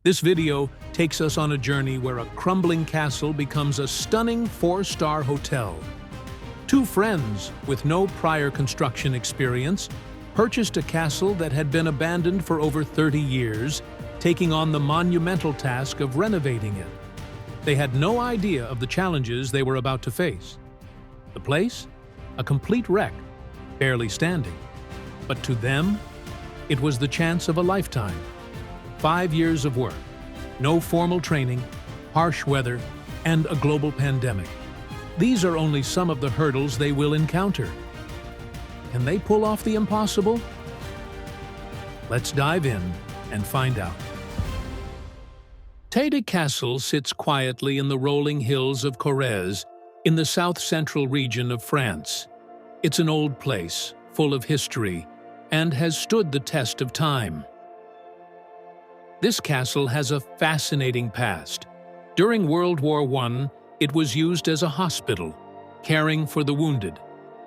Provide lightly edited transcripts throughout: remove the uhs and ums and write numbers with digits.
This video takes us on a journey where a crumbling castle becomes a stunning 4-star hotel. Two friends with no prior construction experience purchased a castle that had been abandoned for over 30 years, taking on the monumental task of renovating it. They had no idea of the challenges they were about to face. The place? A complete wreck, barely standing. But to them, it was the chance of a lifetime. 5 years of work, no formal training, harsh weather, and a global pandemic. These are only some of the hurdles they will encounter. Can they pull off the impossible? Let's dive in and find out. Teide Castle sits quietly in the rolling hills of Corrèze in the south-central region of France. It's an old place, full of history, and has stood the test of time. This castle has a fascinating past. During World War I, it was used as a hospital, caring for the wounded.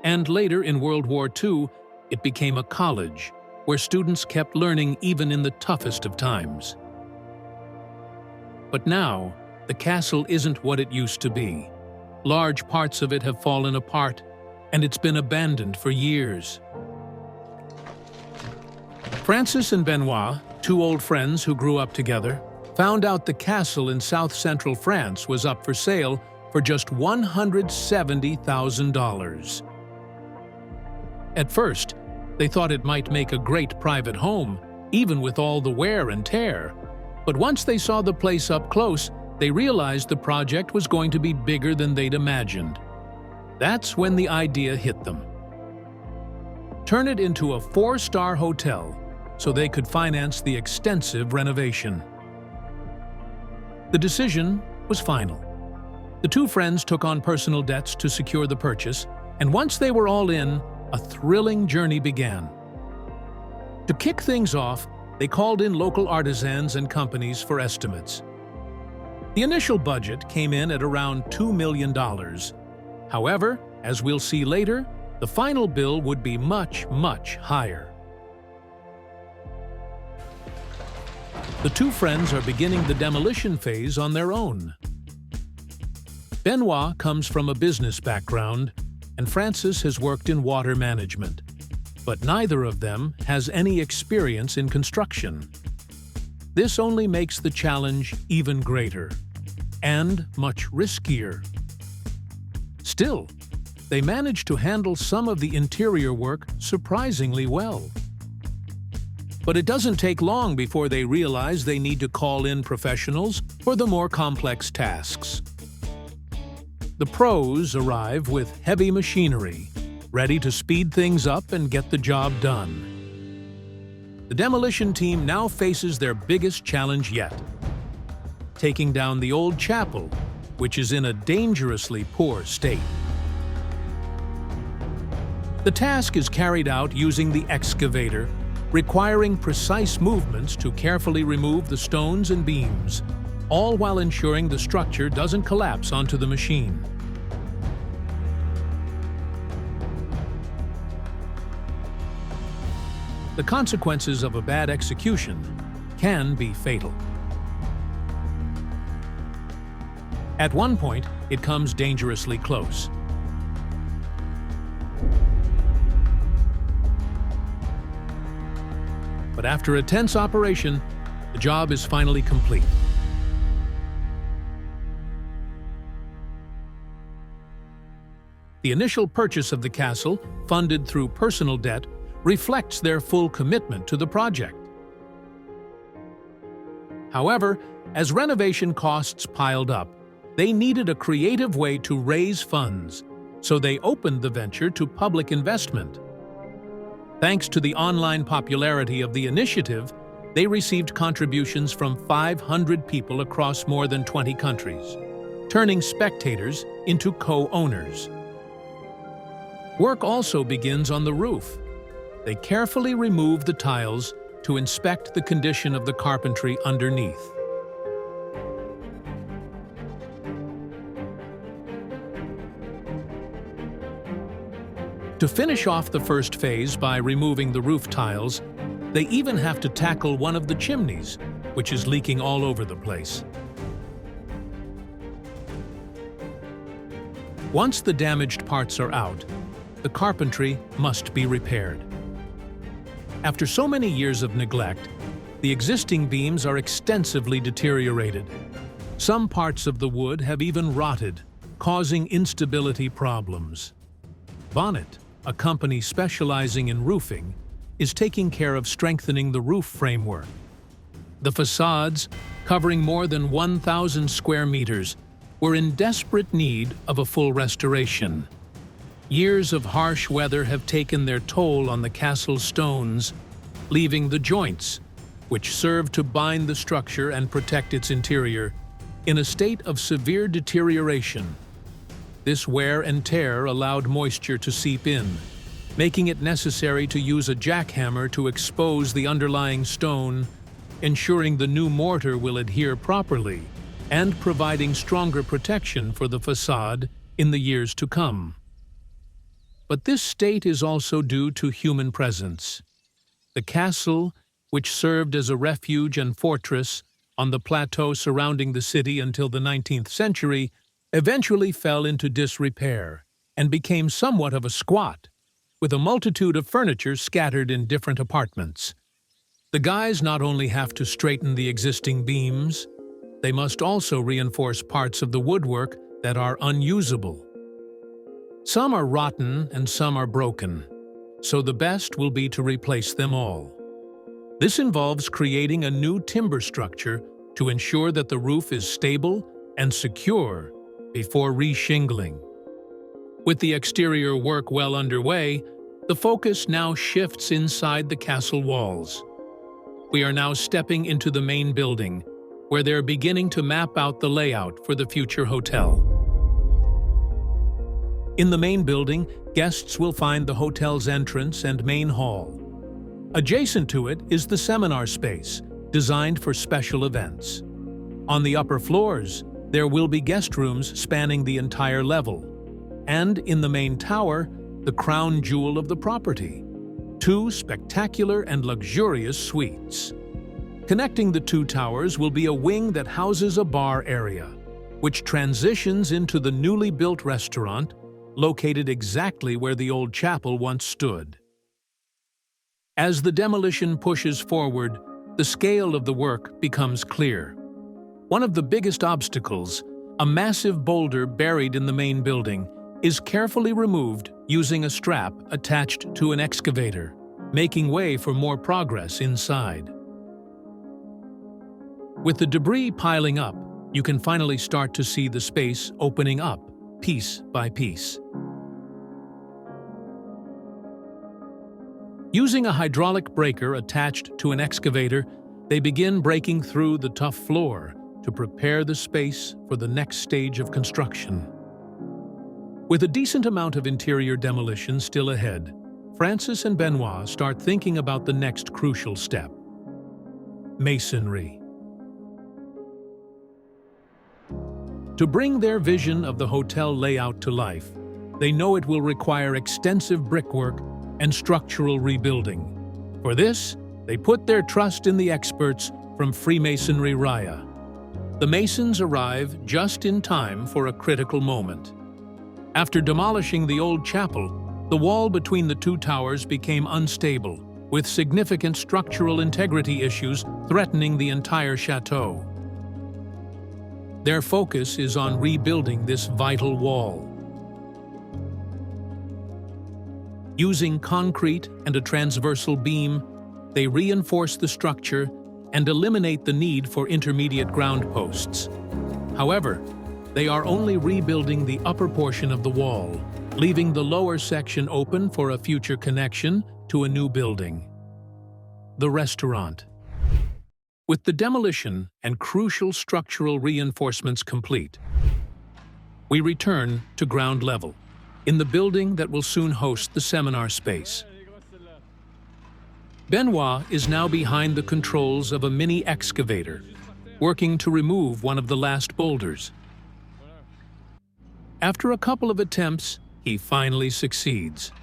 And later in World War II, it became a college, where students kept learning even in the toughest of times. But now, the castle isn't what it used to be. Large parts of it have fallen apart, and it's been abandoned for years. Francis and Benoit, two old friends who grew up together, found out the castle in south-central France was up for sale for just $170,000. At first, they thought it might make a great private home, even with all the wear and tear. But once they saw the place up close, they realized the project was going to be bigger than they'd imagined. That's when the idea hit them. Turn it into a 4-star hotel so they could finance the extensive renovation. The decision was final. The two friends took on personal debts to secure the purchase, and once they were all in, a thrilling journey began. To kick things off, they called in local artisans and companies for estimates. The initial budget came in at around $2 million. However, as we'll see later, the final bill would be much, much higher. The two friends are beginning the demolition phase on their own. Benoit comes from a business background, and Francis has worked in water management. But neither of them has any experience in construction. This only makes the challenge even greater, and much riskier. Still, they managed to handle some of the interior work surprisingly well. But it doesn't take long before they realize they need to call in professionals for the more complex tasks. The pros arrive with heavy machinery, ready to speed things up and get the job done. The demolition team now faces their biggest challenge yet: taking down the old chapel, which is in a dangerously poor state. The task is carried out using the excavator, requiring precise movements to carefully remove the stones and beams, all while ensuring the structure doesn't collapse onto the machine. The consequences of a bad execution can be fatal. At one point, it comes dangerously close. But after a tense operation, the job is finally complete. The initial purchase of the castle, funded through personal debt, reflects their full commitment to the project. However, as renovation costs piled up, they needed a creative way to raise funds, so they opened the venture to public investment. Thanks to the online popularity of the initiative, they received contributions from 500 people across more than 20 countries, turning spectators into co-owners. Work also begins on the roof. They carefully remove the tiles to inspect the condition of the carpentry underneath. To finish off the first phase by removing the roof tiles, they even have to tackle one of the chimneys, which is leaking all over the place. Once the damaged parts are out, the carpentry must be repaired. After so many years of neglect, the existing beams are extensively deteriorated. Some parts of the wood have even rotted, causing instability problems. Benoit, a company specializing in roofing, is taking care of strengthening the roof framework. The facades, covering more than 1,000 square meters, were in desperate need of a full restoration. Years of harsh weather have taken their toll on the castle's stones, leaving the joints, which serve to bind the structure and protect its interior, in a state of severe deterioration. This wear and tear allowed moisture to seep in, making it necessary to use a jackhammer to expose the underlying stone, ensuring the new mortar will adhere properly, and providing stronger protection for the facade in the years to come. But this state is also due to human presence. The castle, which served as a refuge and fortress on the plateau surrounding the city until the 19th century, eventually fell into disrepair and became somewhat of a squat, with a multitude of furniture scattered in different apartments. The guys not only have to straighten the existing beams, they must also reinforce parts of the woodwork that are unusable. Some are rotten and some are broken, so the best will be to replace them all. This involves creating a new timber structure to ensure that the roof is stable and secure before re-shingling. With the exterior work well underway, the focus now shifts inside the castle walls. We are now stepping into the main building, where they're beginning to map out the layout for the future hotel. In the main building, guests will find the hotel's entrance and main hall. Adjacent to it is the seminar space, designed for special events. On the upper floors, there will be guest rooms spanning the entire level. And in the main tower, the crown jewel of the property, 2 spectacular and luxurious suites. Connecting the 2 towers will be a wing that houses a bar area, which transitions into the newly built restaurant, located exactly where the old chapel once stood. As the demolition pushes forward, the scale of the work becomes clear. One of the biggest obstacles, a massive boulder buried in the main building, is carefully removed using a strap attached to an excavator, making way for more progress inside. With the debris piling up, you can finally start to see the space opening up, piece by piece. Using a hydraulic breaker attached to an excavator, they begin breaking through the tough floor to prepare the space for the next stage of construction. With a decent amount of interior demolition still ahead, Francis and Benoit start thinking about the next crucial step: masonry. To bring their vision of the hotel layout to life, they know it will require extensive brickwork and structural rebuilding. For this, they put their trust in the experts from Freemasonry Raya. The masons arrive just in time for a critical moment. After demolishing the old chapel, the wall between the 2 towers became unstable, with significant structural integrity issues threatening the entire chateau. Their focus is on rebuilding this vital wall. Using concrete and a transversal beam, they reinforce the structure and eliminate the need for intermediate ground posts. However, they are only rebuilding the upper portion of the wall, leaving the lower section open for a future connection to a new building: the restaurant. With the demolition and crucial structural reinforcements complete, we return to ground level, in the building that will soon host the seminar space. Benoit is now behind the controls of a mini excavator, working to remove one of the last boulders. After a couple of attempts, he finally succeeds.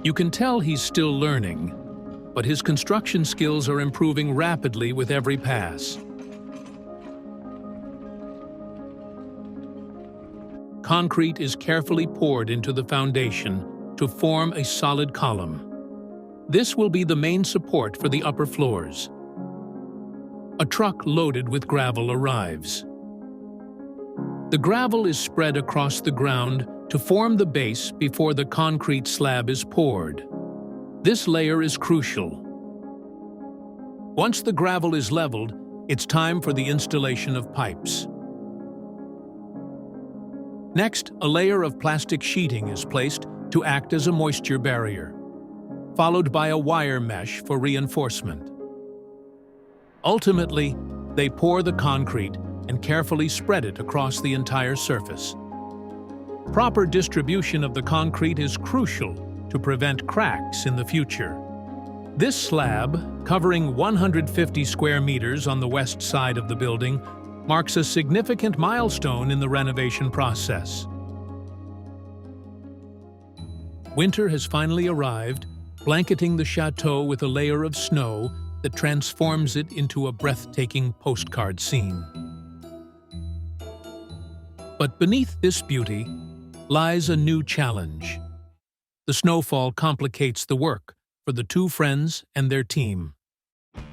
You can tell he's still learning, but his construction skills are improving rapidly with every pass. Concrete is carefully poured into the foundation to form a solid column. This will be the main support for the upper floors. A truck loaded with gravel arrives. The gravel is spread across the ground to form the base before the concrete slab is poured. This layer is crucial. Once the gravel is leveled, it's time for the installation of pipes. Next, a layer of plastic sheeting is placed to act as a moisture barrier, followed by a wire mesh for reinforcement. Ultimately, they pour the concrete and carefully spread it across the entire surface. Proper distribution of the concrete is crucial to prevent cracks in the future. This slab, covering 150 square meters on the west side of the building, marks a significant milestone in the renovation process. Winter has finally arrived, blanketing the chateau with a layer of snow that transforms it into a breathtaking postcard scene. But beneath this beauty lies a new challenge. The snowfall complicates the work for the two friends and their team.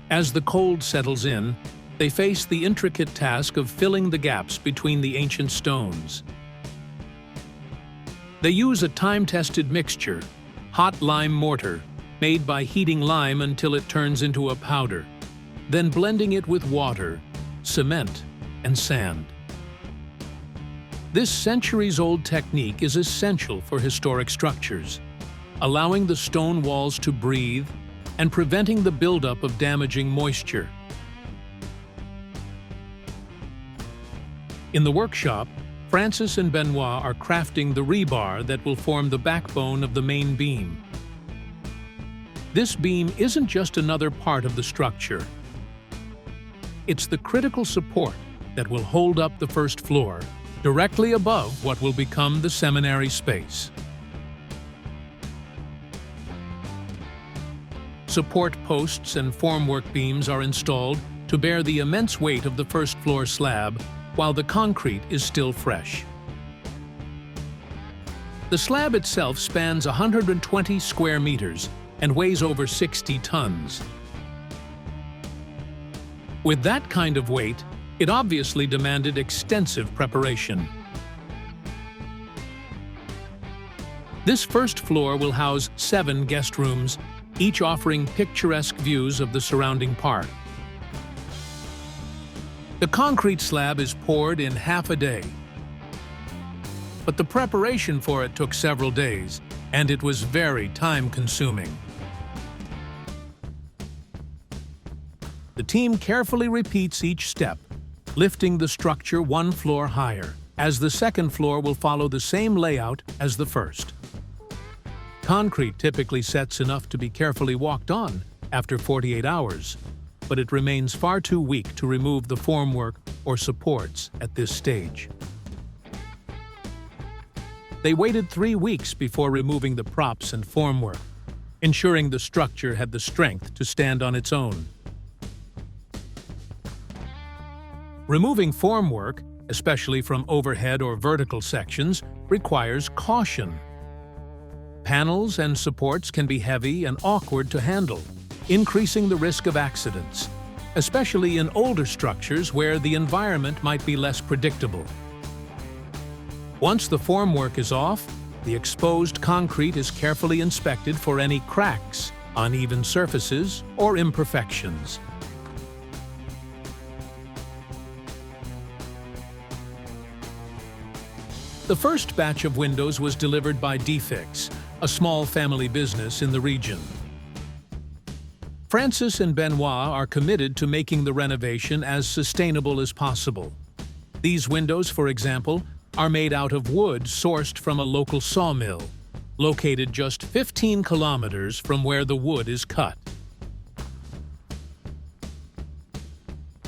As the cold settles in, they face the intricate task of filling the gaps between the ancient stones. They use a time-tested mixture, hot lime mortar, made by heating lime until it turns into a powder, then blending it with water, cement, and sand. This centuries-old technique is essential for historic structures, allowing the stone walls to breathe and preventing the buildup of damaging moisture. In the workshop, Francis and Benoit are crafting the rebar that will form the backbone of the main beam. This beam isn't just another part of the structure. It's the critical support that will hold up the first floor, directly above what will become the seminary space. Support posts and formwork beams are installed to bear the immense weight of the first floor slab while the concrete is still fresh. The slab itself spans 120 square meters and weighs over 60 tons. With that kind of weight, it obviously demanded extensive preparation. This first floor will house 7 guest rooms, each offering picturesque views of the surrounding park. The concrete slab is poured in half a day. But the preparation for it took several days, and it was very time-consuming. The team carefully repeats each step, lifting the structure one floor higher, as the second floor will follow the same layout as the first. Concrete typically sets enough to be carefully walked on after 48 hours, but it remains far too weak to remove the formwork or supports at this stage. They waited 3 weeks before removing the props and formwork, ensuring the structure had the strength to stand on its own. Removing formwork, especially from overhead or vertical sections, requires caution. Panels and supports can be heavy and awkward to handle, increasing the risk of accidents, especially in older structures where the environment might be less predictable. Once the formwork is off, the exposed concrete is carefully inspected for any cracks, uneven surfaces, or imperfections. The first batch of windows was delivered by Defix, a small family business in the region. Francis and Benoit are committed to making the renovation as sustainable as possible. These windows, for example, are made out of wood sourced from a local sawmill, located just 15 kilometers from where the wood is cut.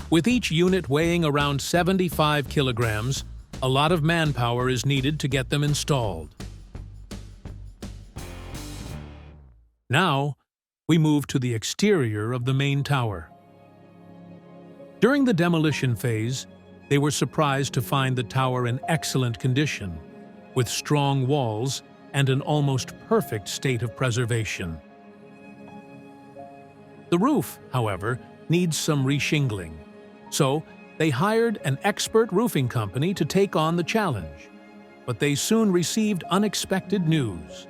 With each unit weighing around 75 kilograms, a lot of manpower is needed to get them installed. Now, we move to the exterior of the main tower. During the demolition phase, they were surprised to find the tower in excellent condition, with strong walls and an almost perfect state of preservation. The roof, however, needs some reshingling, so they hired an expert roofing company to take on the challenge. But they soon received unexpected news.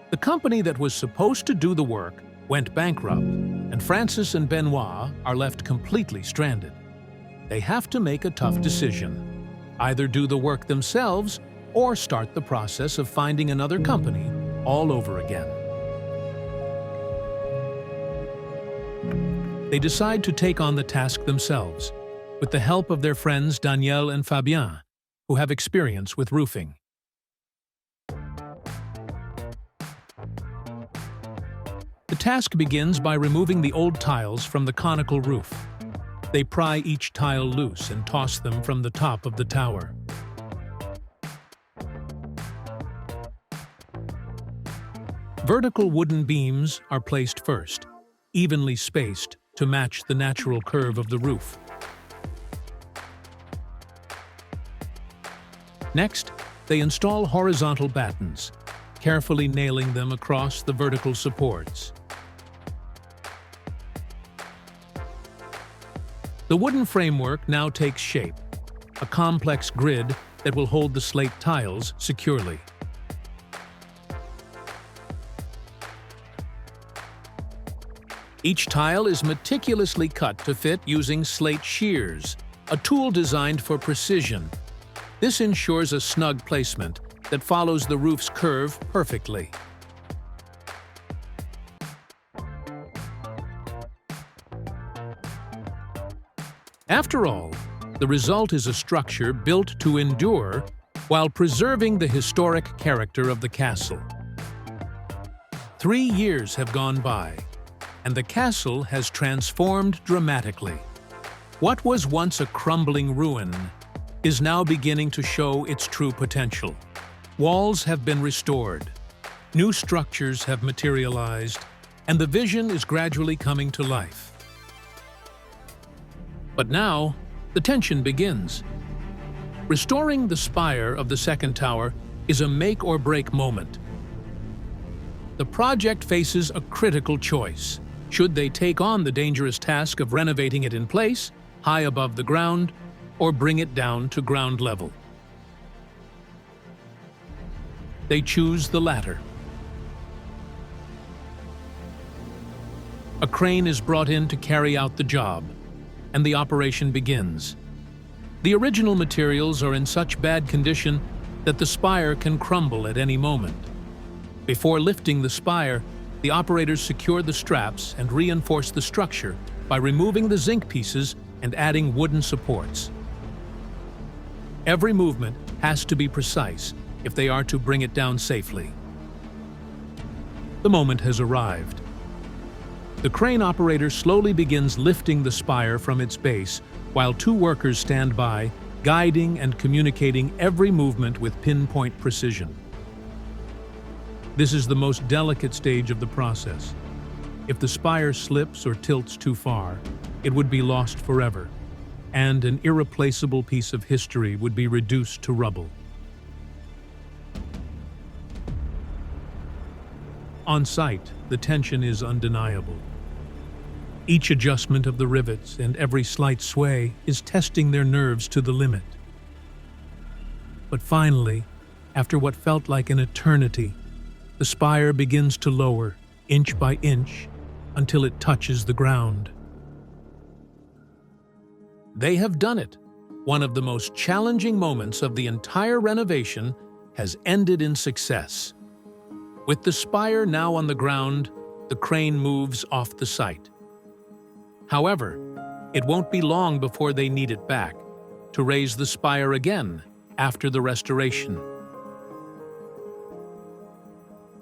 The company that was supposed to do the work went bankrupt, and Francis and Benoit are left completely stranded. They have to make a tough decision: either do the work themselves or start the process of finding another company all over again. They decide to take on the task themselves, with the help of their friends Daniel and Fabien, who have experience with roofing. The task begins by removing the old tiles from the conical roof. They pry each tile loose and toss them from the top of the tower. Vertical wooden beams are placed first, evenly spaced to match the natural curve of the roof. Next, they install horizontal battens, carefully nailing them across the vertical supports. The wooden framework now takes shape, a complex grid that will hold the slate tiles securely. Each tile is meticulously cut to fit using slate shears, a tool designed for precision. This ensures a snug placement that follows the roof's curve perfectly. After all, the result is a structure built to endure while preserving the historic character of the castle. 3 years have gone by, and the castle has transformed dramatically. What was once a crumbling ruin is now beginning to show its true potential. Walls have been restored, new structures have materialized, and the vision is gradually coming to life. But now, the tension begins. Restoring the spire of the second tower is a make-or-break moment. The project faces a critical choice. Should they take on the dangerous task of renovating it in place, high above the ground, or bring it down to ground level? They choose the latter. A crane is brought in to carry out the job, and the operation begins. The original materials are in such bad condition that the spire can crumble at any moment. Before lifting the spire, the operators secure the straps and reinforce the structure by removing the zinc pieces and adding wooden supports. Every movement has to be precise if they are to bring it down safely. The moment has arrived. The crane operator slowly begins lifting the spire from its base, while 2 workers stand by, guiding and communicating every movement with pinpoint precision. This is the most delicate stage of the process. If the spire slips or tilts too far, it would be lost forever, and an irreplaceable piece of history would be reduced to rubble. On site, the tension is undeniable. Each adjustment of the rivets and every slight sway is testing their nerves to the limit. But finally, after what felt like an eternity, the spire begins to lower, inch by inch, until it touches the ground. They have done it. One of the most challenging moments of the entire renovation has ended in success. With the spire now on the ground, the crane moves off the site. However, it won't be long before they need it back to raise the spire again after the restoration.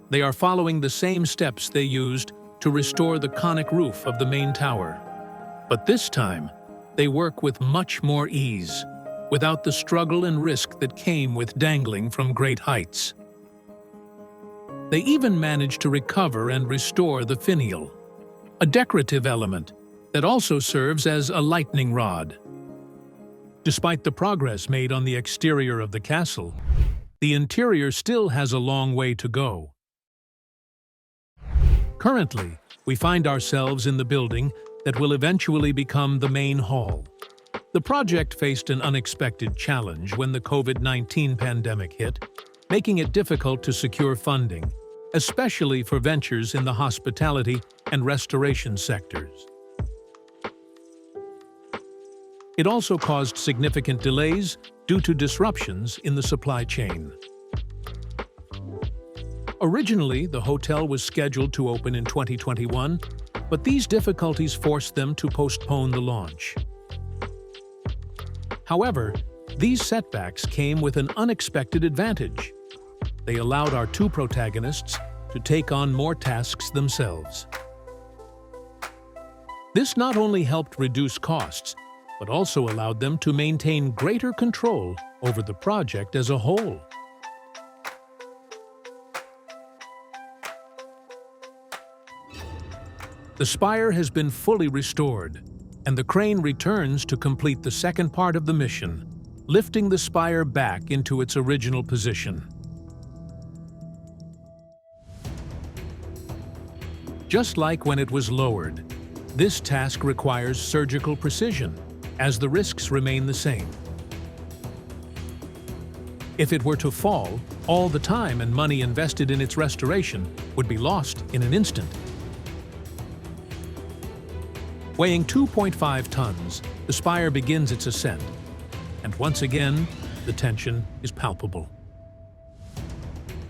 They are following the same steps they used to restore the conic roof of the main tower. But this time, they work with much more ease, without the struggle and risk that came with dangling from great heights. They even managed to recover and restore the finial, a decorative element that also serves as a lightning rod. Despite the progress made on the exterior of the castle, the interior still has a long way to go. Currently, we find ourselves in the building that will eventually become the main hall. The project faced an unexpected challenge when the COVID-19 pandemic hit, making it difficult to secure funding, especially for ventures in the hospitality and restoration sectors. It also caused significant delays due to disruptions in the supply chain. Originally, the hotel was scheduled to open in 2021, but these difficulties forced them to postpone the launch. However, these setbacks came with an unexpected advantage. They allowed our two protagonists to take on more tasks themselves. This not only helped reduce costs, but also allowed them to maintain greater control over the project as a whole. The spire has been fully restored, and the crane returns to complete the second part of the mission, lifting the spire back into its original position. Just like when it was lowered, this task requires surgical precision, as the risks remain the same. If it were to fall, all the time and money invested in its restoration would be lost in an instant. Weighing 2.5 tons, the spire begins its ascent, and once again, the tension is palpable.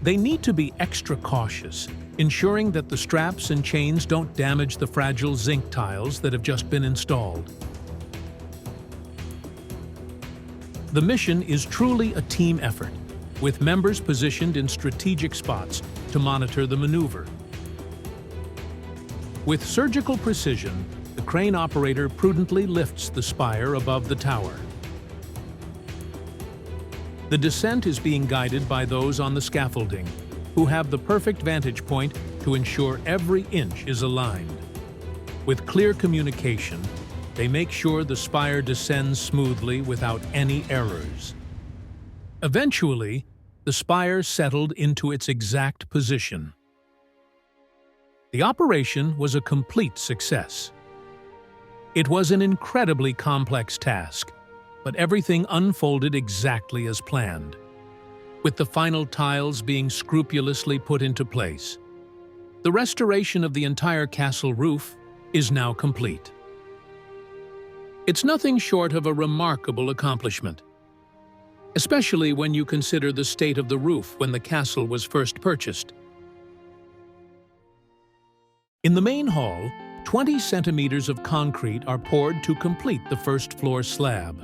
They need to be extra cautious, ensuring that the straps and chains don't damage the fragile zinc tiles that have just been installed. The mission is truly a team effort, with members positioned in strategic spots to monitor the maneuver. With surgical precision, the crane operator prudently lifts the spire above the tower. The descent is being guided by those on the scaffolding, who have the perfect vantage point to ensure every inch is aligned. With clear communication, they make sure the spire descends smoothly without any errors. Eventually, the spire settled into its exact position. The operation was a complete success. It was an incredibly complex task, but everything unfolded exactly as planned, with the final tiles being scrupulously put into place. The restoration of the entire castle roof is now complete. It's nothing short of a remarkable accomplishment, especially when you consider the state of the roof when the castle was first purchased. In the main hall, 20 centimeters of concrete are poured to complete the first floor slab.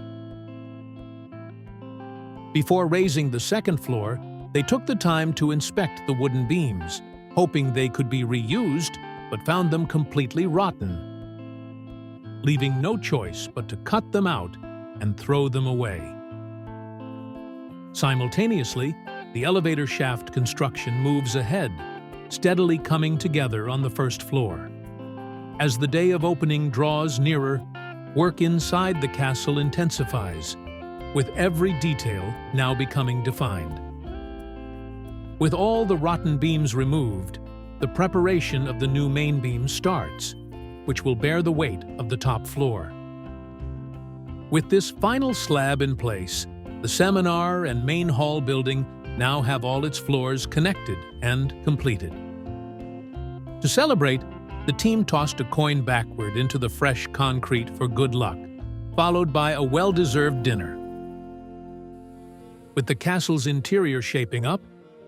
Before raising the second floor, they took the time to inspect the wooden beams, hoping they could be reused, but found them completely rotten, leaving no choice but to cut them out and throw them away. Simultaneously, the elevator shaft construction moves ahead, steadily coming together on the first floor. As the day of opening draws nearer, work inside the castle intensifies, with every detail now becoming defined. With all the rotten beams removed, the preparation of the new main beam starts, which will bear the weight of the top floor. With this final slab in place, the seminar and main hall building now have all its floors connected and completed. To celebrate, the team tossed a coin backward into the fresh concrete for good luck, followed by a well-deserved dinner. With the castle's interior shaping up,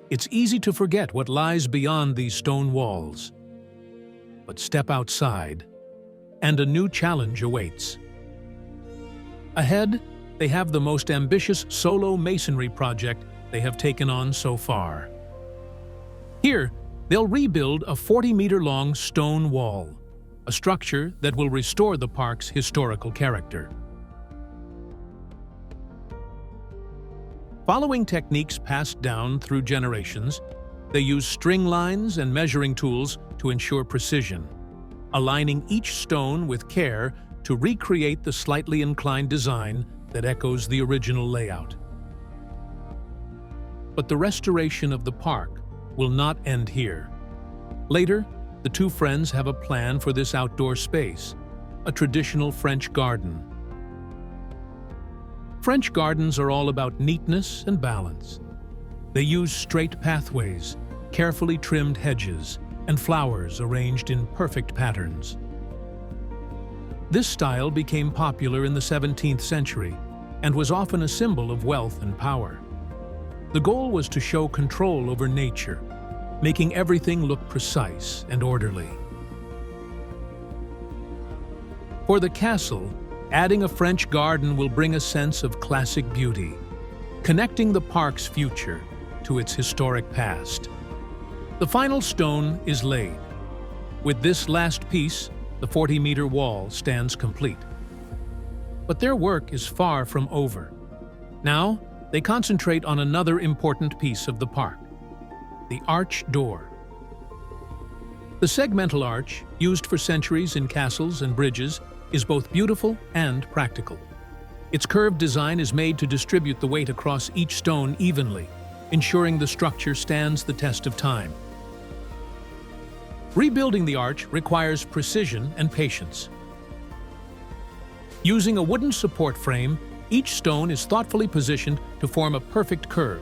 it's easy to forget what lies beyond these stone walls. But step outside, and a new challenge awaits. Ahead, they have the most ambitious solo masonry project they have taken on so far. Here, they'll rebuild a 40-meter-long stone wall, a structure that will restore the park's historical character. Following techniques passed down through generations, They use string lines and measuring tools to ensure precision, aligning each stone with care to recreate the slightly inclined design that echoes the original layout. But the restoration of the park will not end here. Later, the two friends have a plan for this outdoor space, a traditional French garden. French gardens are all about neatness and balance. They use straight pathways, carefully trimmed hedges, and flowers arranged in perfect patterns. This style became popular in the 17th century and was often a symbol of wealth and power. The goal was to show control over nature, making everything look precise and orderly. For the castle, adding a French garden will bring a sense of classic beauty, connecting the park's future to its historic past. The final stone is laid. With this last piece, the 40-meter wall stands complete. But their work is far from over. Now, they concentrate on another important piece of the park, the arch door. The segmental arch, used for centuries in castles and bridges, is both beautiful and practical. Its curved design is made to distribute the weight across each stone evenly, ensuring the structure stands the test of time. Rebuilding the arch requires precision and patience. Using a wooden support frame, each stone is thoughtfully positioned to form a perfect curve,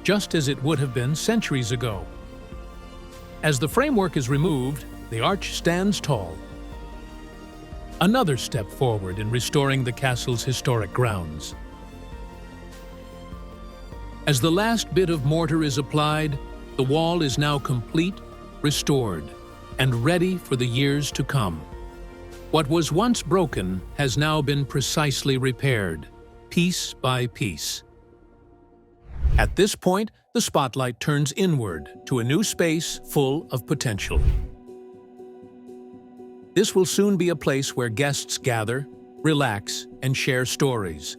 just as it would have been centuries ago. As the framework is removed, the arch stands tall. Another step forward in restoring the castle's historic grounds. As the last bit of mortar is applied, the wall is now complete, restored, and ready for the years to come. What was once broken has now been precisely repaired, piece by piece. At this point, the spotlight turns inward to a new space full of potential. This will soon be a place where guests gather, relax, and share stories,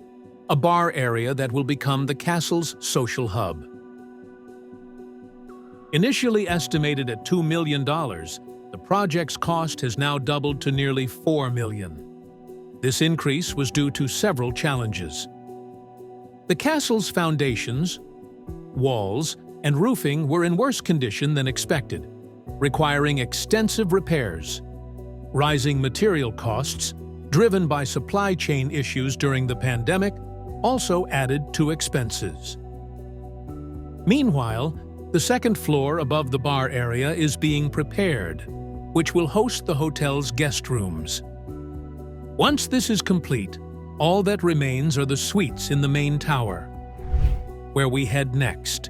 a bar area that will become the castle's social hub. Initially estimated at $2 million, the project's cost has now doubled to nearly $4 million. This increase was due to several challenges. The castle's foundations, walls, and roofing were in worse condition than expected, requiring extensive repairs. Rising material costs, driven by supply chain issues during the pandemic, also added to expenses. Meanwhile, the second floor above the bar area is being prepared, which will host the hotel's guest rooms. Once this is complete, all that remains are the suites in the main tower, where we head next.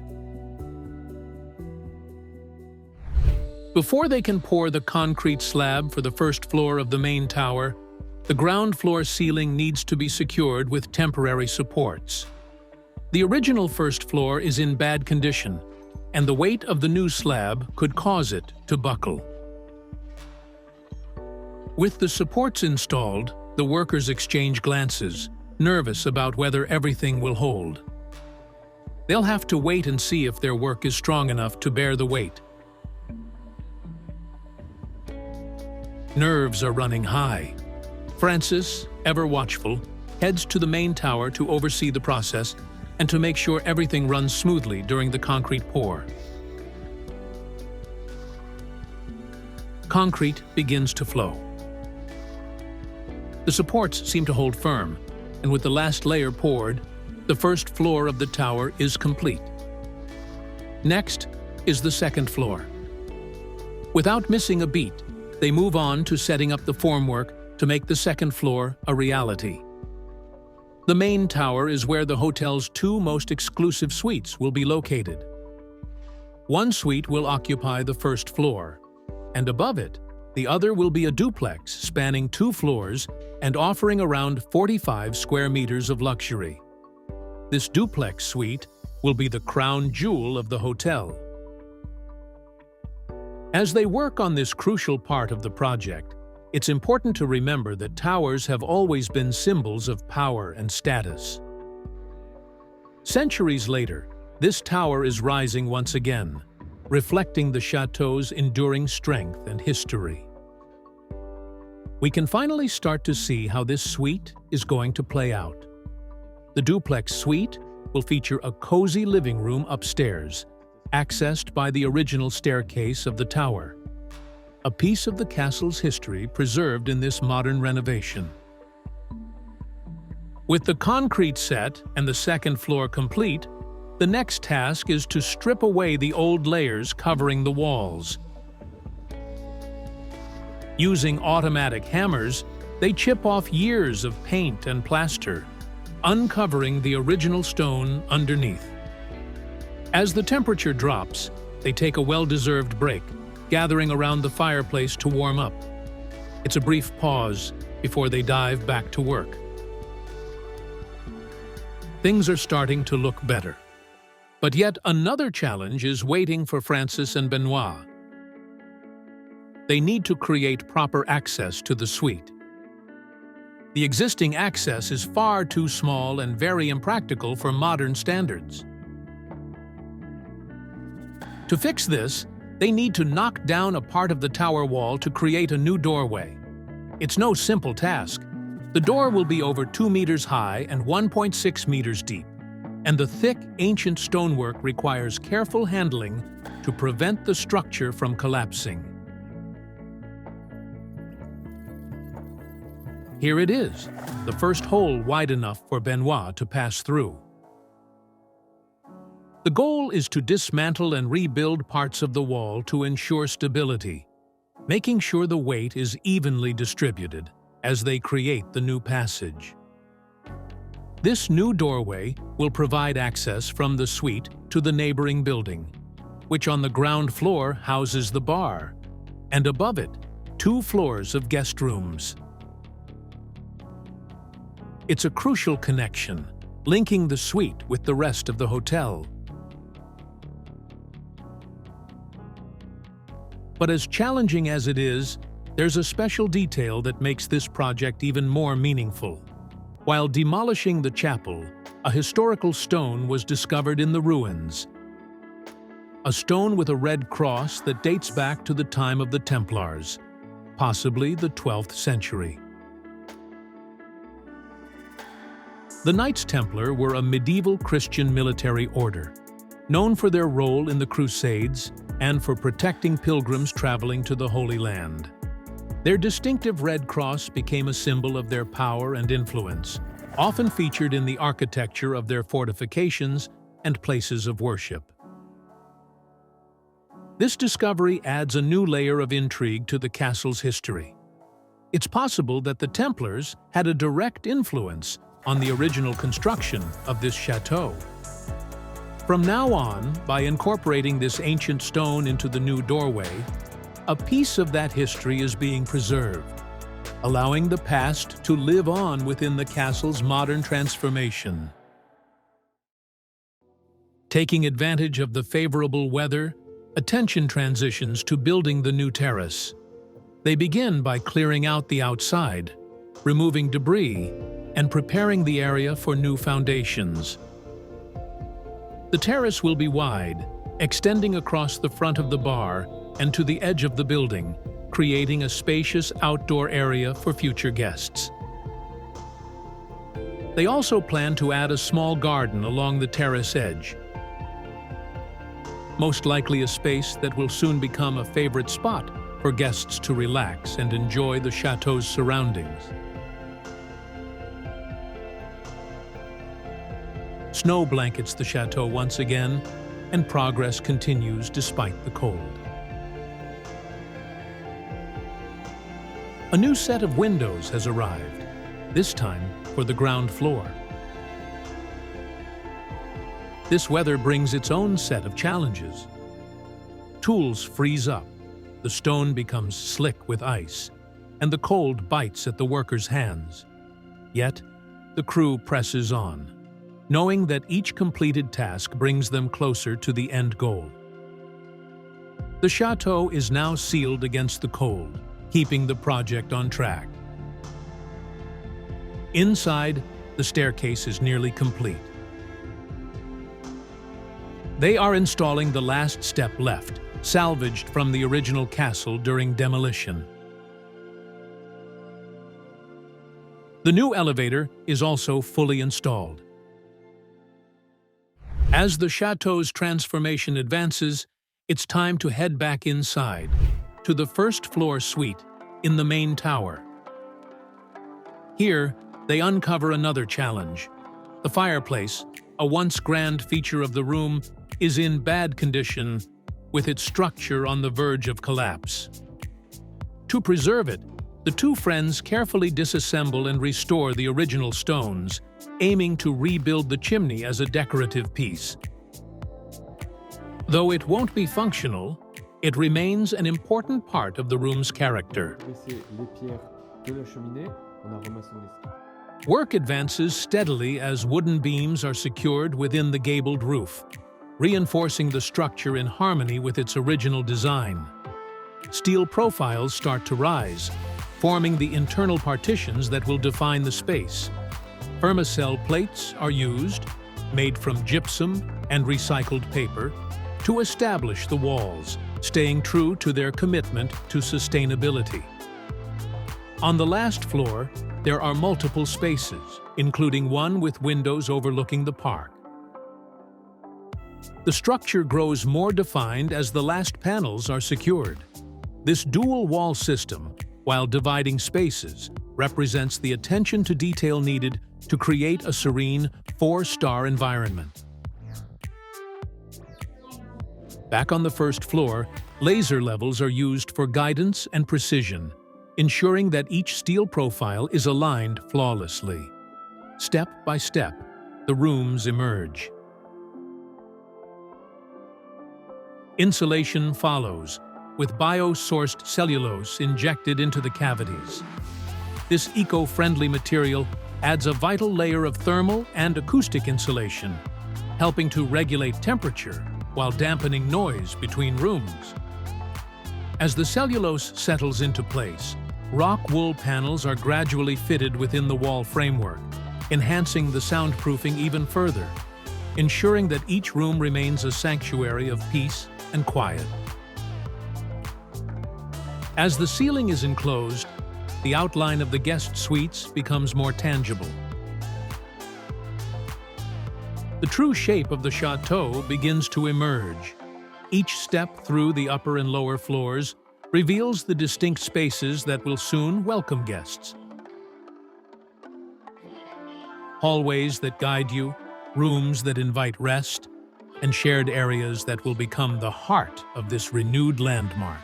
Before they can pour the concrete slab for the first floor of the main tower, the ground floor ceiling needs to be secured with temporary supports. The original first floor is in bad condition, and the weight of the new slab could cause it to buckle. With the supports installed, the workers exchange glances, nervous about whether everything will hold. They'll have to wait and see if their work is strong enough to bear the weight. Nerves are running high. Francis, ever watchful, heads to the main tower to oversee the process and to make sure everything runs smoothly during the concrete pour. Concrete begins to flow. The supports seem to hold firm, and with the last layer poured, the first floor of the tower is complete. Next is the second floor. Without missing a beat, they move on to setting up the formwork to make the second floor a reality. The main tower is where the hotel's two most exclusive suites will be located. One suite will occupy the first floor, and above it, the other will be a duplex spanning 2 floors and offering around 45 square meters of luxury. This duplex suite will be the crown jewel of the hotel. As they work on this crucial part of the project, it's important to remember that towers have always been symbols of power and status. Centuries later, this tower is rising once again, reflecting the chateau's enduring strength and history. We can finally start to see how this suite is going to play out. The duplex suite will feature a cozy living room upstairs, accessed by the original staircase of the tower, a piece of the castle's history preserved in this modern renovation. With the concrete set and the second floor complete, the next task is to strip away the old layers covering the walls. Using automatic hammers, they chip off years of paint and plaster, uncovering the original stone underneath. As the temperature drops, they take a well-deserved break, gathering around the fireplace to warm up. It's a brief pause before they dive back to work. Things are starting to look better. But yet another challenge is waiting for Francis and Benoit. They need to create proper access to the suite. The existing access is far too small and very impractical for modern standards. To fix this, they need to knock down a part of the tower wall to create a new doorway. It's no simple task. The door will be over 2 meters high and 1.6 meters deep, and the thick, ancient stonework requires careful handling to prevent the structure from collapsing. Here it is, the first hole wide enough for Benoit to pass through. The goal is to dismantle and rebuild parts of the wall to ensure stability, making sure the weight is evenly distributed as they create the new passage. This new doorway will provide access from the suite to the neighboring building, which on the ground floor houses the bar, and above it, 2 floors of guest rooms. It's a crucial connection, linking the suite with the rest of the hotel. But as challenging as it is, there's a special detail that makes this project even more meaningful. While demolishing the chapel, a historical stone was discovered in the ruins. A stone with a red cross that dates back to the time of the Templars, possibly the 12th century. The Knights Templar were a medieval Christian military order, known for their role in the Crusades and for protecting pilgrims traveling to the Holy Land. Their distinctive red cross became a symbol of their power and influence, often featured in the architecture of their fortifications and places of worship. This discovery adds a new layer of intrigue to the castle's history. It's possible that the Templars had a direct influence on the original construction of this chateau. From now on, by incorporating this ancient stone into the new doorway, a piece of that history is being preserved, allowing the past to live on within the castle's modern transformation. Taking advantage of the favorable weather, attention transitions to building the new terrace. They begin by clearing out the outside, removing debris, and preparing the area for new foundations. The terrace will be wide, extending across the front of the bar and to the edge of the building, creating a spacious outdoor area for future guests. They also plan to add a small garden along the terrace edge, most likely a space that will soon become a favorite spot for guests to relax and enjoy the chateau's surroundings. Snow blankets the chateau once again, and progress continues despite the cold. A new set of windows has arrived, this time for the ground floor. This weather brings its own set of challenges. Tools freeze up, the stone becomes slick with ice, and the cold bites at the workers' hands. Yet, the crew presses on, knowing that each completed task brings them closer to the end goal. The chateau is now sealed against the cold, keeping the project on track. Inside, the staircase is nearly complete. They are installing the last step left, salvaged from the original castle during demolition. The new elevator is also fully installed. As the chateau's transformation advances, it's time to head back inside, to the first-floor suite in the main tower. Here, they uncover another challenge. The fireplace, a once grand feature of the room, is in bad condition, with its structure on the verge of collapse. To preserve it, the two friends carefully disassemble and restore the original stones, aiming to rebuild the chimney as a decorative piece. Though it won't be functional, it remains an important part of the room's character. Work advances steadily as wooden beams are secured within the gabled roof, reinforcing the structure in harmony with its original design. Steel profiles start to rise, forming the internal partitions that will define the space. Vermicell plates are used, made from gypsum and recycled paper, to establish the walls, staying true to their commitment to sustainability. On the last floor, there are multiple spaces, including one with windows overlooking the park. The structure grows more defined as the last panels are secured. This dual wall system, while dividing spaces, represents the attention to detail needed to create a serene, four-star environment. Back on the first floor, laser levels are used for guidance and precision, ensuring that each steel profile is aligned flawlessly. Step by step, the rooms emerge. Insulation follows, with bio-sourced cellulose injected into the cavities. This eco-friendly material adds a vital layer of thermal and acoustic insulation, helping to regulate temperature while dampening noise between rooms. As the cellulose settles into place, rock wool panels are gradually fitted within the wall framework, enhancing the soundproofing even further, ensuring that each room remains a sanctuary of peace and quiet. As the ceiling is enclosed, the outline of the guest suites becomes more tangible. The true shape of the chateau begins to emerge. Each step through the upper and lower floors reveals the distinct spaces that will soon welcome guests. Hallways that guide you, rooms that invite rest, and shared areas that will become the heart of this renewed landmark.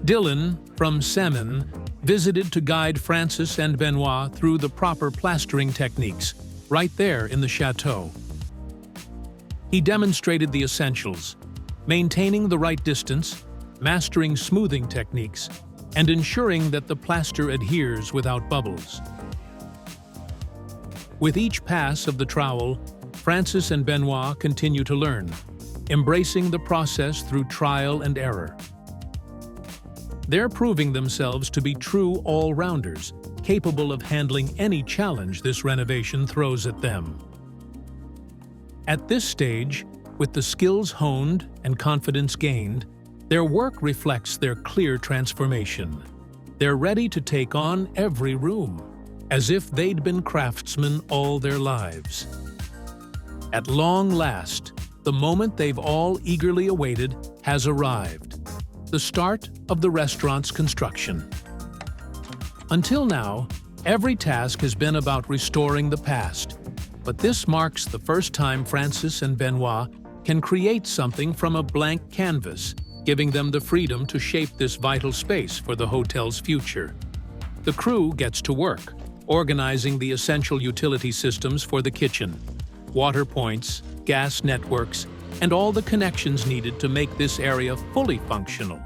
Dylan, from Semin, visited to guide Francis and Benoit through the proper plastering techniques, right there in the chateau. He demonstrated the essentials, maintaining the right distance, mastering smoothing techniques, and ensuring that the plaster adheres without bubbles. With each pass of the trowel, Francis and Benoit continue to learn, embracing the process through trial and error. They're proving themselves to be true all-rounders, capable of handling any challenge this renovation throws at them. At this stage, with the skills honed and confidence gained, their work reflects their clear transformation. They're ready to take on every room, as if they'd been craftsmen all their lives. At long last, the moment they've all eagerly awaited has arrived: the start of the restaurant's construction. Until now, every task has been about restoring the past, but this marks the first time Francis and Benoit can create something from a blank canvas, giving them the freedom to shape this vital space for the hotel's future. The crew gets to work, organizing the essential utility systems for the kitchen, water points, gas networks, and all the connections needed to make this area fully functional.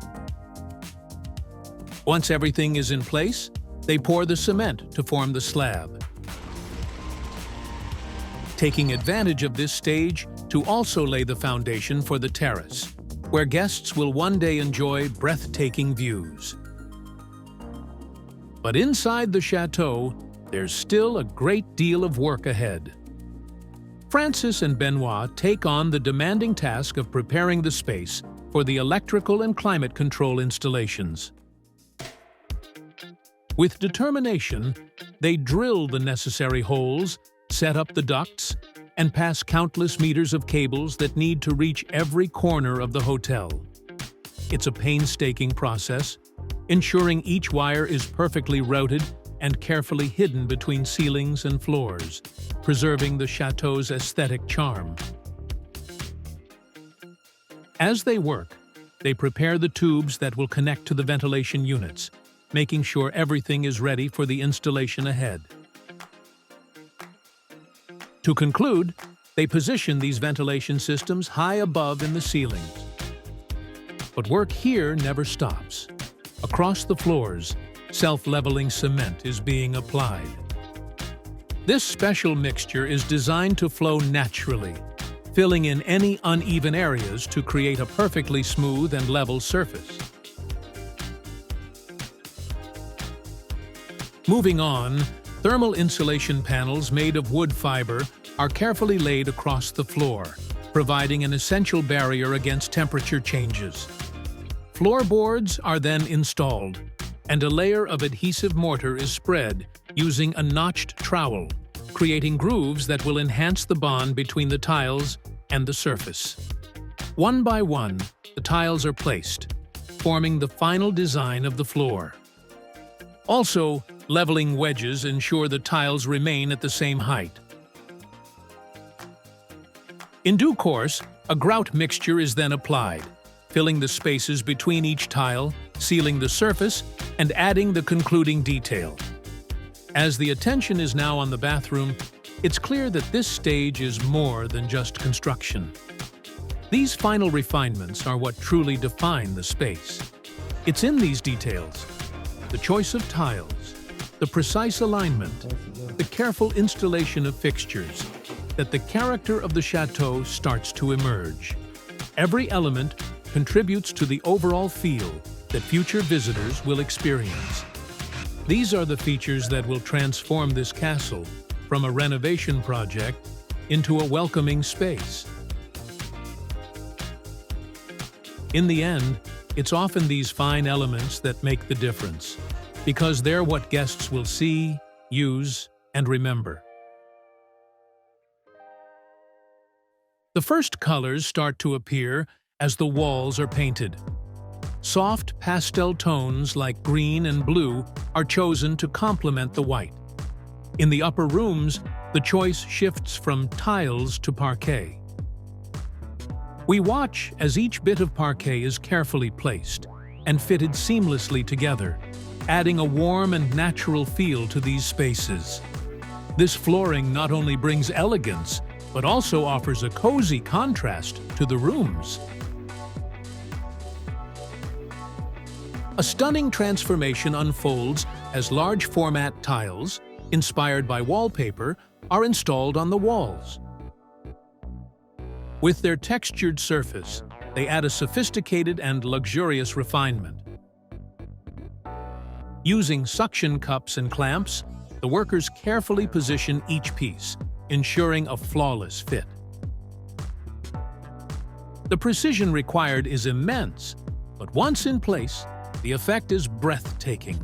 Once everything is in place, they pour the cement to form the slab. Taking advantage of this stage to also lay the foundation for the terrace, where guests will one day enjoy breathtaking views. But inside the chateau, there's still a great deal of work ahead. Francis and Benoit take on the demanding task of preparing the space for the electrical and climate control installations. With determination, they drill the necessary holes, set up the ducts, and pass countless meters of cables that need to reach every corner of the hotel. It's a painstaking process, ensuring each wire is perfectly routed and carefully hidden between ceilings and floors, preserving the chateau's aesthetic charm. As they work, they prepare the tubes that will connect to the ventilation units, making sure everything is ready for the installation ahead. To conclude, they position these ventilation systems high above in the ceilings. But work here never stops. Across the floors, self-leveling cement is being applied. This special mixture is designed to flow naturally, filling in any uneven areas to create a perfectly smooth and level surface. Moving on, thermal insulation panels made of wood fiber are carefully laid across the floor, providing an essential barrier against temperature changes. Floorboards are then installed, and a layer of adhesive mortar is spread using a notched trowel, creating grooves that will enhance the bond between the tiles and the surface. One by one, the tiles are placed, forming the final design of the floor. Also, leveling wedges ensure the tiles remain at the same height. In due course, a grout mixture is then applied, filling the spaces between each tile, sealing the surface, and adding the concluding detail. As the attention is now on the bathroom, it's clear that this stage is more than just construction. These final refinements are what truly define the space. It's in these details, the choice of tiles, the precise alignment, the careful installation of fixtures, that the character of the chateau starts to emerge. Every element contributes to the overall feel that future visitors will experience. These are the features that will transform this castle from a renovation project into a welcoming space. In the end, it's often these fine elements that make the difference, because they're what guests will see, use, and remember. The first colors start to appear as the walls are painted. Soft pastel tones like green and blue are chosen to complement the white. In the upper rooms, the choice shifts from tiles to parquet. We watch as each bit of parquet is carefully placed and fitted seamlessly together, adding a warm and natural feel to these spaces. This flooring not only brings elegance, but also offers a cozy contrast to the rooms. A stunning transformation unfolds as large-format tiles, inspired by wallpaper, are installed on the walls. With their textured surface, they add a sophisticated and luxurious refinement. Using suction cups and clamps, the workers carefully position each piece, ensuring a flawless fit. The precision required is immense, but once in place, the effect is breathtaking.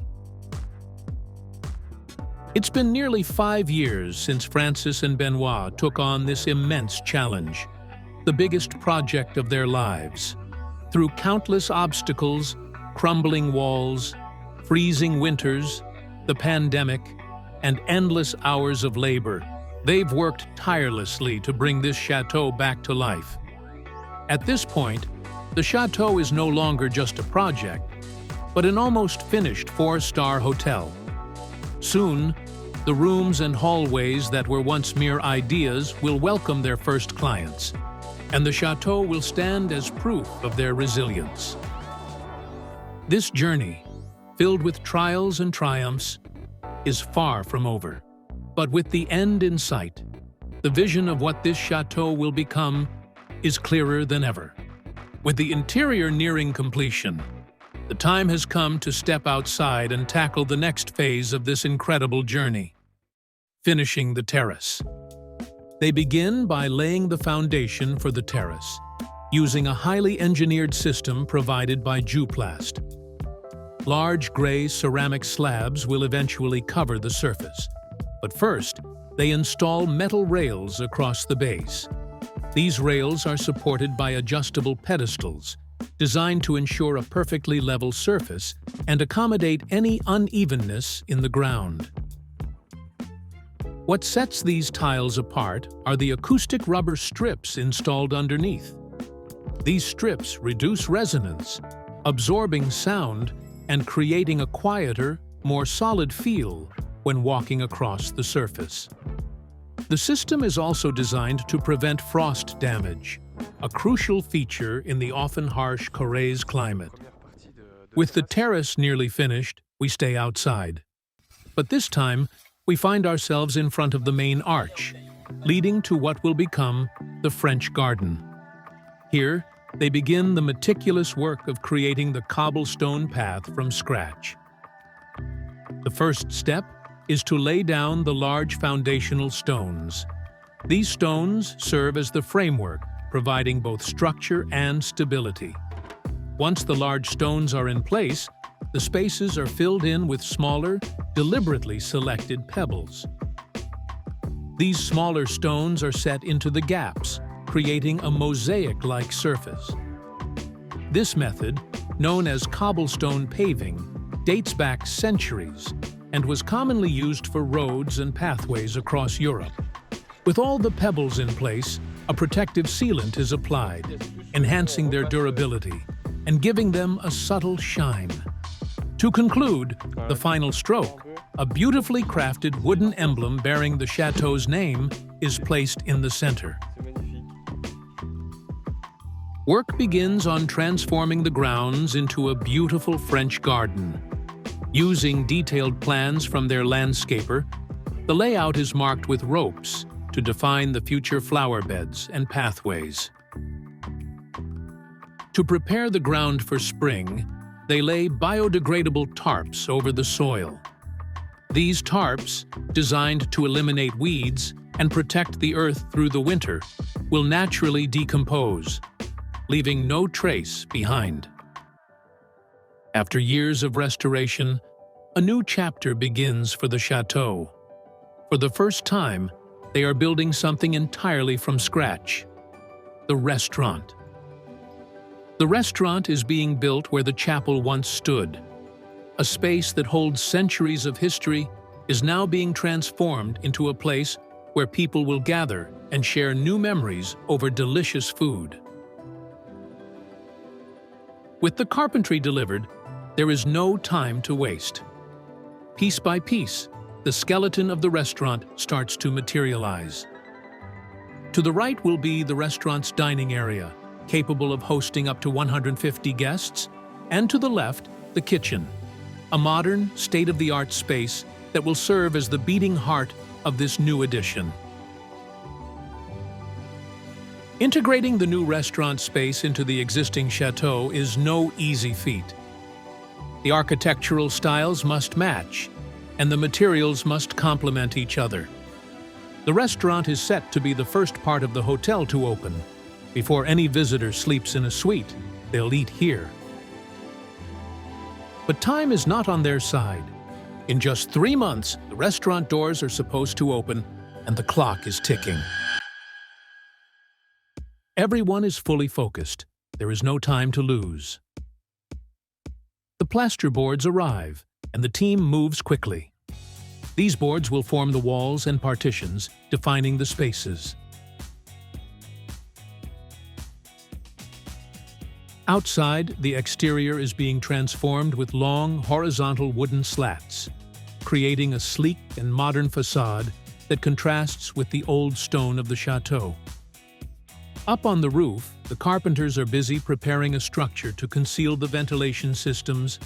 It's been nearly 5 years since Francis and Benoit took on this immense challenge, the biggest project of their lives. Through countless obstacles, crumbling walls, freezing winters, the pandemic, and endless hours of labor, they've worked tirelessly to bring this chateau back to life. At this point, the chateau is no longer just a project, but an almost finished 4-star hotel. Soon, the rooms and hallways that were once mere ideas will welcome their first clients, and the chateau will stand as proof of their resilience. This journey, filled with trials and triumphs, is far from over. But with the end in sight, the vision of what this chateau will become is clearer than ever. With the interior nearing completion, the time has come to step outside and tackle the next phase of this incredible journey, finishing the terrace. They begin by laying the foundation for the terrace, using a highly engineered system provided by Juplast. Large gray ceramic slabs will eventually cover the surface, but first, they install metal rails across the base. These rails are supported by adjustable pedestals, designed to ensure a perfectly level surface and accommodate any unevenness in the ground. What sets these tiles apart are the acoustic rubber strips installed underneath. These strips reduce resonance, absorbing sound and creating a quieter, more solid feel when walking across the surface. The system is also designed to prevent frost damage, a crucial feature in the often harsh Corrèze climate. With the terrace nearly finished, we stay outside. But this time, we find ourselves in front of the main arch, leading to what will become the French garden. Here, they begin the meticulous work of creating the cobblestone path from scratch. The first step is to lay down the large foundational stones. These stones serve as the framework, providing both structure and stability. Once the large stones are in place, the spaces are filled in with smaller, deliberately selected pebbles. These smaller stones are set into the gaps, creating a mosaic-like surface. This method, known as cobblestone paving, dates back centuries and was commonly used for roads and pathways across Europe. With all the pebbles in place, a protective sealant is applied, enhancing their durability and giving them a subtle shine. To conclude, the final stroke, a beautifully crafted wooden emblem bearing the chateau's name, is placed in the center. Work begins on transforming the grounds into a beautiful French garden. Using detailed plans from their landscaper, the layout is marked with ropes to define the future flower beds and pathways. To prepare the ground for spring, they lay biodegradable tarps over the soil. These tarps, designed to eliminate weeds and protect the earth through the winter, will naturally decompose, leaving no trace behind. After years of restoration, a new chapter begins for the chateau. For the first time, they are building something entirely from scratch: the restaurant. The restaurant is being built where the chapel once stood. A space that holds centuries of history is now being transformed into a place where people will gather and share new memories over delicious food. With the carpentry delivered, there is no time to waste. Piece by piece, the skeleton of the restaurant starts to materialize. To the right will be the restaurant's dining area, capable of hosting up to 150 guests, and to the left, the kitchen, a modern, state-of-the-art space that will serve as the beating heart of this new addition. Integrating the new restaurant space into the existing chateau is no easy feat. The architectural styles must match, and the materials must complement each other. The restaurant is set to be the first part of the hotel to open. Before any visitor sleeps in a suite, they'll eat here. But time is not on their side. In just 3 months, the restaurant doors are supposed to open, and the clock is ticking. Everyone is fully focused. There is no time to lose. The plaster boards arrive, and the team moves quickly. These boards will form the walls and partitions, defining the spaces. Outside, the exterior is being transformed with long, horizontal wooden slats, creating a sleek and modern facade that contrasts with the old stone of the chateau. Up on the roof, the carpenters are busy preparing a structure to conceal the ventilation systems,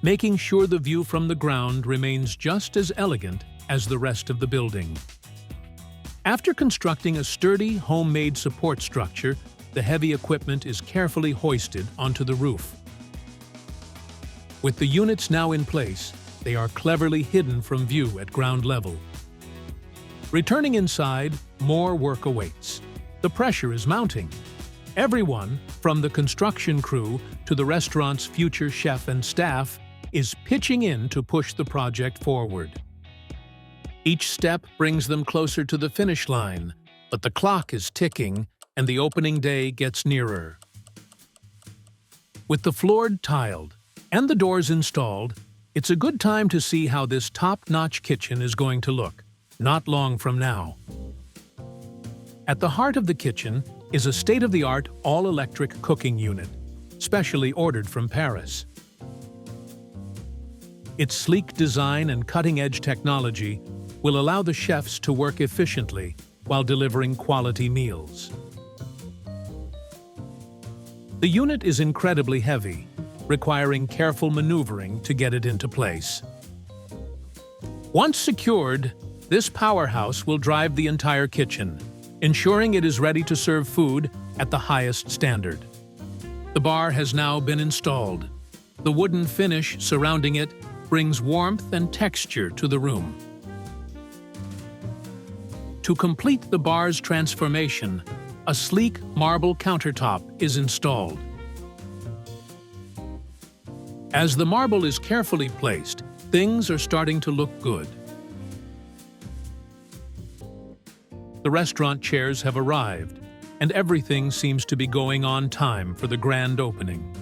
making sure the view from the ground remains just as elegant as the rest of the building. After constructing a sturdy, homemade support structure, the heavy equipment is carefully hoisted onto the roof. With the units now in place, they are cleverly hidden from view at ground level. Returning inside, more work awaits. The pressure is mounting. Everyone, from the construction crew to the restaurant's future chef and staff, is pitching in to push the project forward. Each step brings them closer to the finish line, but the clock is ticking and the opening day gets nearer. With the floor tiled and the doors installed, it's a good time to see how this top-notch kitchen is going to look, not long from now. At the heart of the kitchen is a state-of-the-art all-electric cooking unit, specially ordered from Paris. Its sleek design and cutting-edge technology will allow the chefs to work efficiently while delivering quality meals. The unit is incredibly heavy, requiring careful maneuvering to get it into place. Once secured, this powerhouse will drive the entire kitchen, ensuring it is ready to serve food at the highest standard. The bar has now been installed. The wooden finish surrounding it brings warmth and texture to the room. To complete the bar's transformation, a sleek marble countertop is installed. As the marble is carefully placed, things are starting to look good. The restaurant chairs have arrived, and everything seems to be going on time for the grand opening.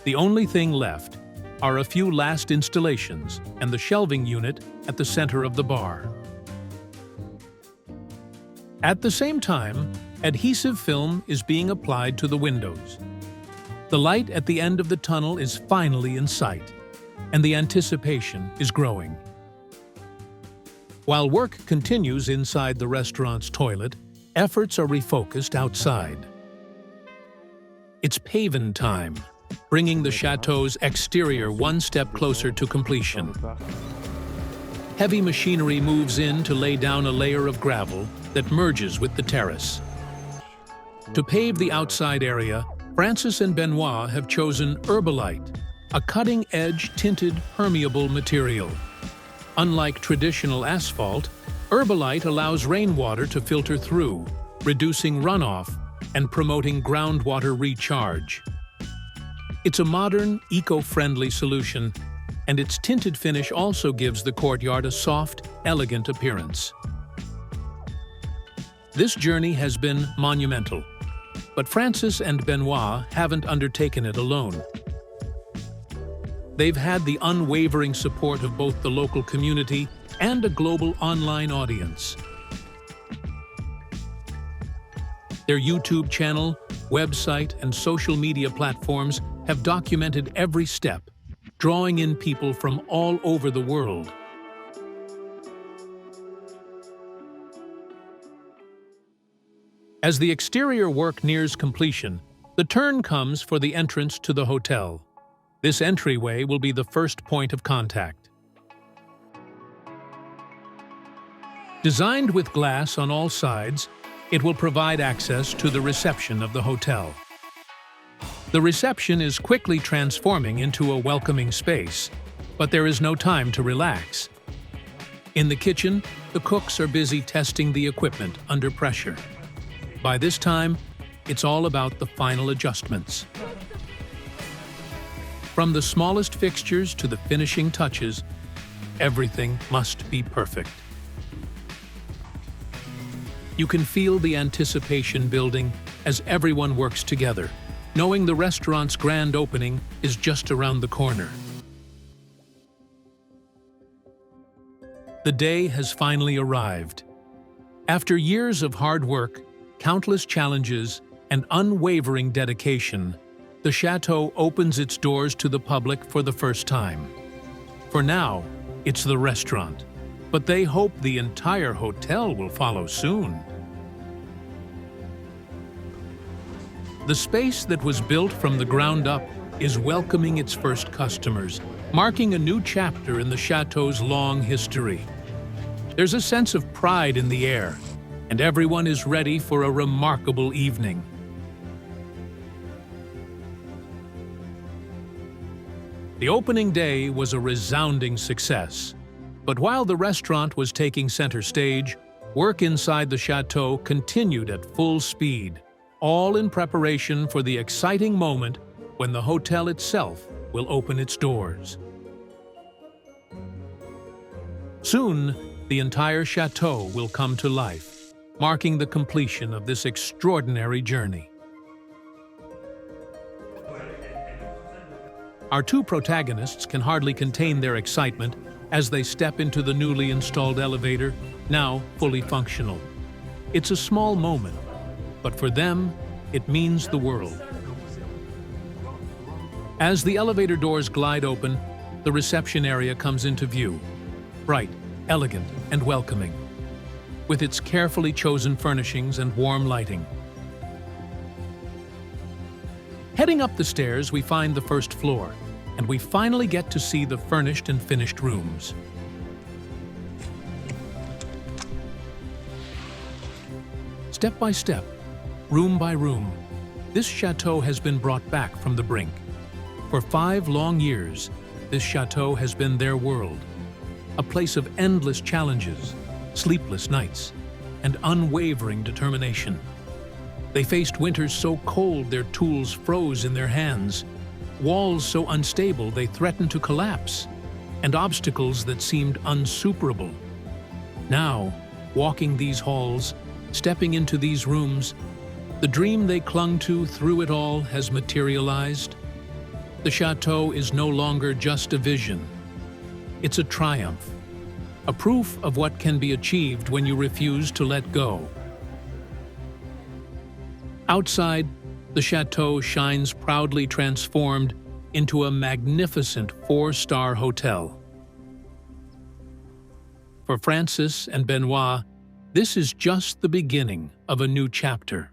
The only thing left are a few last installations and the shelving unit at the center of the bar. At the same time, adhesive film is being applied to the windows. The light at the end of the tunnel is finally in sight, and the anticipation is growing. While work continues inside the restaurant's toilet, efforts are refocused outside. It's paving time, bringing the chateau's exterior one step closer to completion. Heavy machinery moves in to lay down a layer of gravel that merges with the terrace. To pave the outside area, Francis and Benoit have chosen Herbalite, a cutting-edge tinted permeable material. Unlike traditional asphalt, Herbalite allows rainwater to filter through, reducing runoff and promoting groundwater recharge. It's a modern, eco-friendly solution, and its tinted finish also gives the courtyard a soft, elegant appearance. This journey has been monumental, but Francis and Benoit haven't undertaken it alone. They've had the unwavering support of both the local community and a global online audience. Their YouTube channel, website, and social media platforms have documented every step, drawing in people from all over the world. As the exterior work nears completion, the turn comes for the entrance to the hotel. This entryway will be the first point of contact. Designed with glass on all sides, it will provide access to the reception of the hotel. The reception is quickly transforming into a welcoming space, but there is no time to relax. In the kitchen, the cooks are busy testing the equipment under pressure. By this time, it's all about the final adjustments. From the smallest fixtures to the finishing touches, everything must be perfect. You can feel the anticipation building as everyone works together, knowing the restaurant's grand opening is just around the corner. The day has finally arrived. After years of hard work, countless challenges, and unwavering dedication, the chateau opens its doors to the public for the first time. For now, it's the restaurant, but they hope the entire hotel will follow soon. The space that was built from the ground up is welcoming its first customers, marking a new chapter in the chateau's long history. There's a sense of pride in the air, and everyone is ready for a remarkable evening. The opening day was a resounding success, but while the restaurant was taking center stage, Work inside the chateau continued at full speed, all in preparation for the exciting moment when the hotel itself will open its doors. Soon, the entire chateau will come to life, marking the completion of this extraordinary journey. Our two protagonists can hardly contain their excitement as they step into the newly installed elevator, now fully functional. It's a small moment, but for them, it means the world. As the elevator doors glide open, the reception area comes into view, bright, elegant, and welcoming, with its carefully chosen furnishings and warm lighting. Heading up the stairs, we find the first floor, and we finally get to see the furnished and finished rooms. Step by step, room by room, this chateau has been brought back from the brink. For 5 long years, this chateau has been their world, a place of endless challenges, sleepless nights, and unwavering determination. They faced winters so cold their tools froze in their hands, walls so unstable they threatened to collapse, and obstacles that seemed unsuperable. Now, walking these halls, stepping into these rooms, the dream they clung to through it all has materialized. The chateau is no longer just a vision. It's a triumph, a proof of what can be achieved when you refuse to let go. Outside, the chateau shines proudly transformed into a magnificent 4-star hotel. For Francis and Benoit, this is just the beginning of a new chapter.